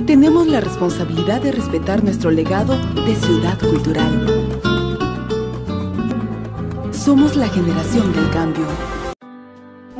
tenemos la responsabilidad de respetar nuestro legado de ciudad cultural. Somos la generación del cambio.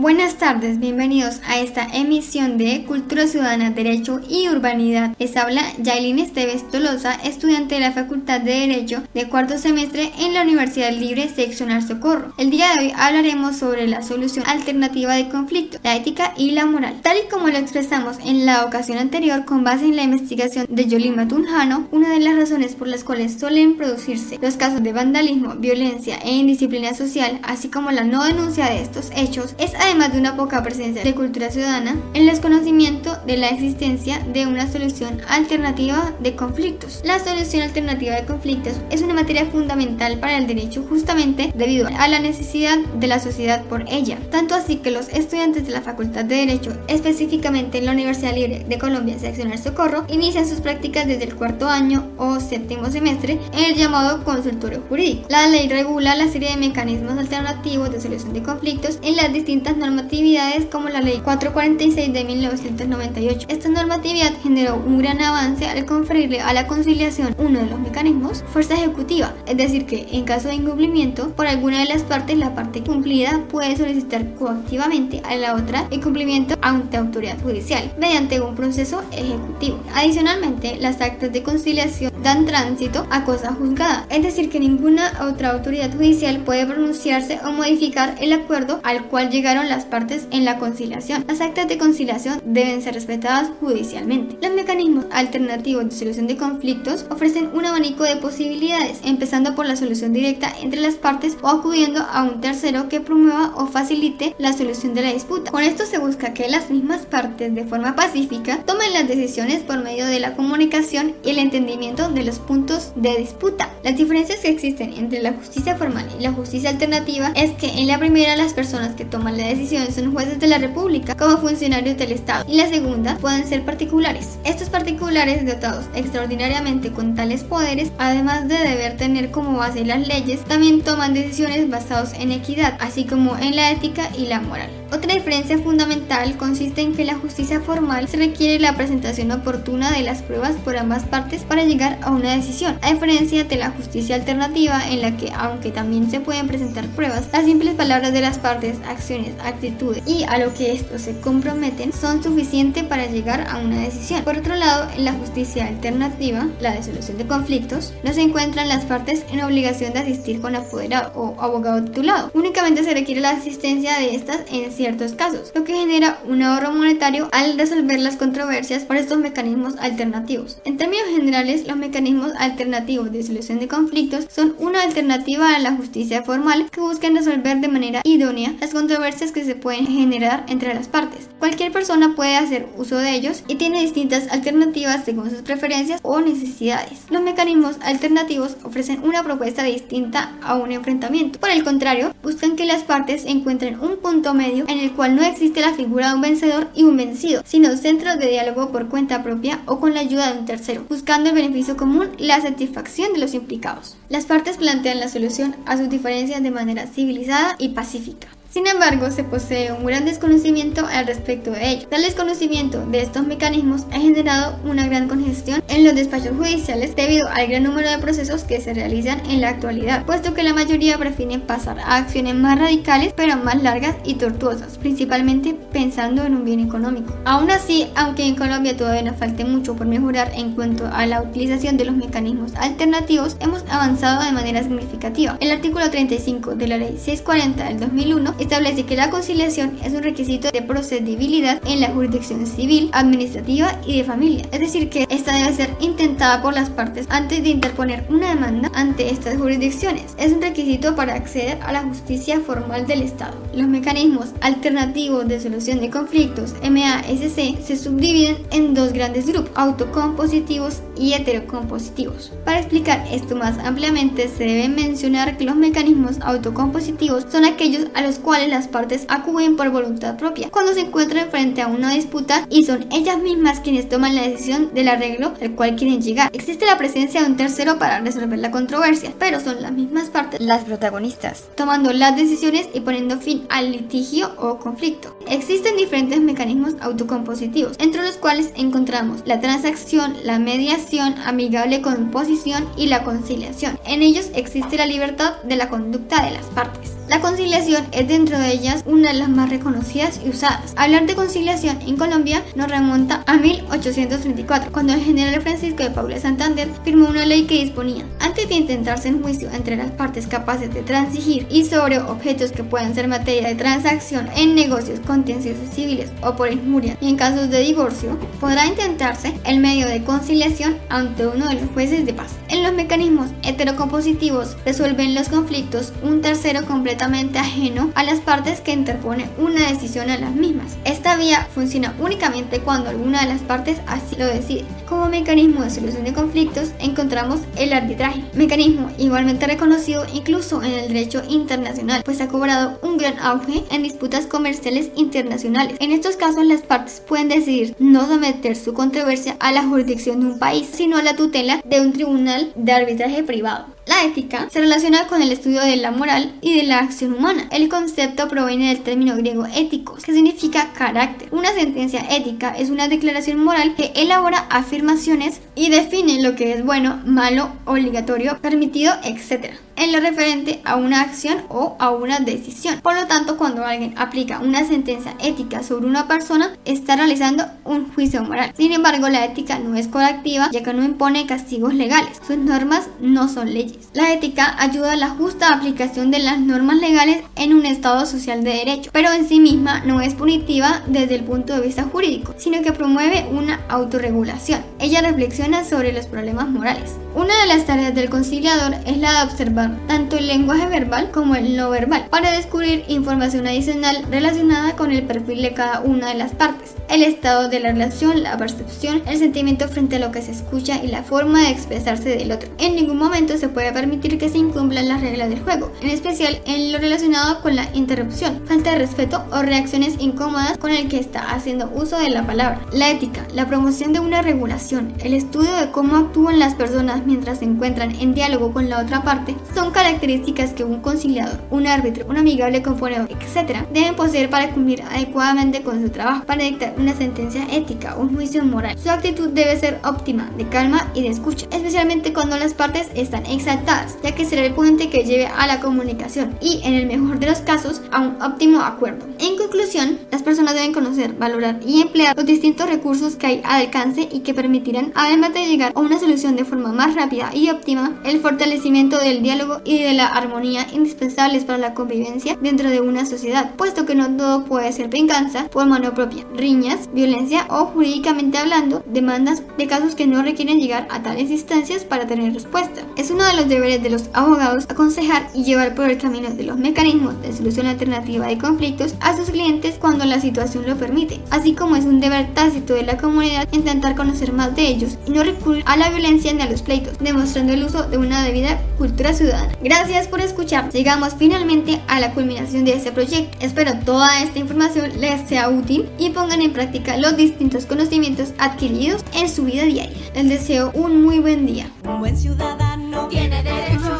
Buenas tardes, bienvenidos a esta emisión de Cultura Ciudadana, Derecho y Urbanidad. Les habla Yailin Esteves Tolosa, estudiante de la Facultad de Derecho de cuarto semestre en la Universidad Libre Seccional Socorro. El día de hoy hablaremos sobre la solución alternativa de conflicto, la ética y la moral. Tal y como lo expresamos en la ocasión anterior, con base en la investigación de Yolima Tunjano, una de las razones por las cuales suelen producirse los casos de vandalismo, violencia e indisciplina social, así como la no denuncia de estos hechos, es además de una poca presencia de cultura ciudadana, el desconocimiento de la existencia de una solución alternativa de conflictos. La solución alternativa de conflictos es una materia fundamental para el derecho justamente debido a la necesidad de la sociedad por ella, tanto así que los estudiantes de la Facultad de Derecho, específicamente en la Universidad Libre de Colombia Seccional Socorro, inician sus prácticas desde el cuarto año o séptimo semestre en el llamado consultorio jurídico. La ley regula la serie de mecanismos alternativos de solución de conflictos en las distintas normatividades como la Ley 446 de 1998. Esta normatividad generó un gran avance al conferirle a la conciliación uno de los mecanismos, fuerza ejecutiva, es decir que en caso de incumplimiento por alguna de las partes, la parte cumplida puede solicitar coactivamente a la otra el cumplimiento ante autoridad judicial mediante un proceso ejecutivo. Adicionalmente, las actas de conciliación dan tránsito a cosa juzgada, es decir que ninguna otra autoridad judicial puede pronunciarse o modificar el acuerdo al cual llegaron las partes en la conciliación. Las actas de conciliación deben ser respetadas judicialmente. Los mecanismos alternativos de solución de conflictos ofrecen un abanico de posibilidades, empezando por la solución directa entre las partes o acudiendo a un tercero que promueva o facilite la solución de la disputa. Con esto se busca que las mismas partes de forma pacífica tomen las decisiones por medio de la comunicación y el entendimiento de los puntos de disputa. Las diferencias que existen entre la justicia formal y la justicia alternativa es que en la primera las personas que toman la decisión son jueces de la República como funcionarios del Estado, y la segunda pueden ser particulares. Estos particulares, dotados extraordinariamente con tales poderes, además de deber tener como base las leyes, también toman decisiones basadas en equidad, así como en la ética y la moral. Otra diferencia fundamental consiste en que la justicia formal se requiere la presentación oportuna de las pruebas por ambas partes para llegar a una decisión, a diferencia de la justicia alternativa en la que, aunque también se pueden presentar pruebas, las simples palabras de las partes, acciones, actitudes y a lo que estos se comprometen son suficientes para llegar a una decisión. Por otro lado, en la justicia alternativa, la de solución de conflictos, no se encuentran las partes en obligación de asistir con apoderado o abogado titulado. Únicamente se requiere la asistencia de estas en ciertos casos, lo que genera un ahorro monetario al resolver las controversias por estos mecanismos alternativos. En términos generales, los mecanismos alternativos de solución de conflictos son una alternativa a la justicia formal que buscan resolver de manera idónea las controversias que se pueden generar entre las partes. Cualquier persona puede hacer uso de ellos y tiene distintas alternativas según sus preferencias o necesidades. Los mecanismos alternativos ofrecen una propuesta distinta a un enfrentamiento. Por el contrario, buscan que las partes encuentren un punto medio en el cual no existe la figura de un vencedor y un vencido, sino centros de diálogo por cuenta propia o con la ayuda de un tercero, buscando el beneficio común y la satisfacción de los implicados. Las partes plantean la solución a sus diferencias de manera civilizada y pacífica. Sin embargo, se posee un gran desconocimiento al respecto de ello. Tal desconocimiento de estos mecanismos ha generado una gran congestión en los despachos judiciales debido al gran número de procesos que se realizan en la actualidad, puesto que la mayoría prefieren pasar a acciones más radicales pero más largas y tortuosas, principalmente pensando en un bien económico. Aún así, aunque en Colombia todavía nos falte mucho por mejorar en cuanto a la utilización de los mecanismos alternativos, hemos avanzado de manera significativa. El artículo 35 de la Ley 640 del 2001 establece que la conciliación es un requisito de procedibilidad en la jurisdicción civil, administrativa y de familia, es decir que esta debe ser intentada por las partes antes de interponer una demanda ante estas jurisdicciones. Es un requisito para acceder a la justicia formal del Estado. Los mecanismos alternativos de solución de conflictos, MASC, se subdividen en dos grandes grupos, autocompositivos y heterocompositivos. Para explicar esto más ampliamente, se debe mencionar que los mecanismos autocompositivos son aquellos a los cuales cuales las partes acuden por voluntad propia, cuando se encuentran frente a una disputa y son ellas mismas quienes toman la decisión del arreglo al cual quieren llegar. Existe la presencia de un tercero para resolver la controversia, pero son las mismas partes las protagonistas, tomando las decisiones y poniendo fin al litigio o conflicto. Existen diferentes mecanismos autocompositivos, entre los cuales encontramos la transacción, la mediación, amigable composición y la conciliación. En ellos existe la libertad de la conducta de las partes. La conciliación es dentro de ellas una de las más reconocidas y usadas. Hablar de conciliación en Colombia nos remonta a 1834, cuando el general Francisco de Paula Santander firmó una ley que disponía: antes de intentarse un juicio entre las partes capaces de transigir y sobre objetos que puedan ser materia de transacción en negocios contenciosos civiles o por injuria y en casos de divorcio, podrá intentarse el medio de conciliación ante uno de los jueces de paz. En los mecanismos heterocompositivos resuelven los conflictos un tercero completamente ajeno a las partes que interpone una decisión a las mismas. Esta vía funciona únicamente cuando alguna de las partes así lo decide. Como mecanismo de solución de conflictos encontramos el arbitraje, mecanismo igualmente reconocido incluso en el derecho internacional, pues ha cobrado un gran auge en disputas comerciales internacionales. En estos casos las partes pueden decidir no someter su controversia a la jurisdicción de un país, sino a la tutela de un tribunal de arbitraje privado. La ética se relaciona con el estudio de la moral y de la acción humana. El concepto proviene del término griego éticos, que significa carácter. Una sentencia ética es una declaración moral que elabora afirmaciones y define lo que es bueno, malo, obligatorio, permitido, etc. en lo referente a una acción o a una decisión. Por lo tanto, cuando alguien aplica una sentencia ética sobre una persona, está realizando un juicio moral. Sin embargo, la ética no es coactiva, ya que no impone castigos legales. Sus normas no son leyes. La ética ayuda a la justa aplicación de las normas legales en un estado social de derecho, pero en sí misma no es punitiva desde el punto de vista jurídico, sino que promueve una autorregulación. Ella reflexiona sobre los problemas morales. Una de las tareas del conciliador es la de observar tanto el lenguaje verbal como el no verbal para descubrir información adicional relacionada con el perfil de cada una de las partes, el estado de la relación, la percepción, el sentimiento frente a lo que se escucha y la forma de expresarse del otro. En ningún momento se puede permitir que se incumplan las reglas del juego, en especial en lo relacionado con la interrupción, falta de respeto o reacciones incómodas con el que está haciendo uso de la palabra. La ética, la promoción de una regulación, el estudio de cómo actúan las personas mientras se encuentran en diálogo con la otra parte, son características que un conciliador, un árbitro, un amigable componedor, etc. deben poseer para cumplir adecuadamente con su trabajo, para dictar una sentencia ética o un juicio moral. Su actitud debe ser óptima, de calma y de escucha, especialmente cuando las partes están exaltadas, ya que será el puente que lleve a la comunicación y, en el mejor de los casos, a un óptimo acuerdo. En conclusión, las personas deben conocer, valorar y emplear los distintos recursos que hay al alcance y que permitirán, además de llegar a una solución de forma más rápida y óptima, el fortalecimiento del diálogo y de la armonía indispensables para la convivencia dentro de una sociedad, puesto que no todo puede ser venganza por mano propia, riñas, violencia o, jurídicamente hablando, demandas de casos que no requieren llegar a tales instancias para tener respuesta. Es uno de los deberes de los abogados aconsejar y llevar por el camino de los mecanismos de solución alternativa de conflictos a sus clientes cuando la situación lo permite, así como es un deber tácito de la comunidad intentar conocer más de ellos y no recurrir a la violencia ni a los pleitos, demostrando el uso de una debida cultura ciudadana. Gracias por escuchar. Llegamos finalmente a la culminación de este proyecto. Espero toda esta información les sea útil y pongan en práctica los distintos conocimientos adquiridos en su vida diaria. Les deseo un muy buen día. Un buen ciudadano tiene derecho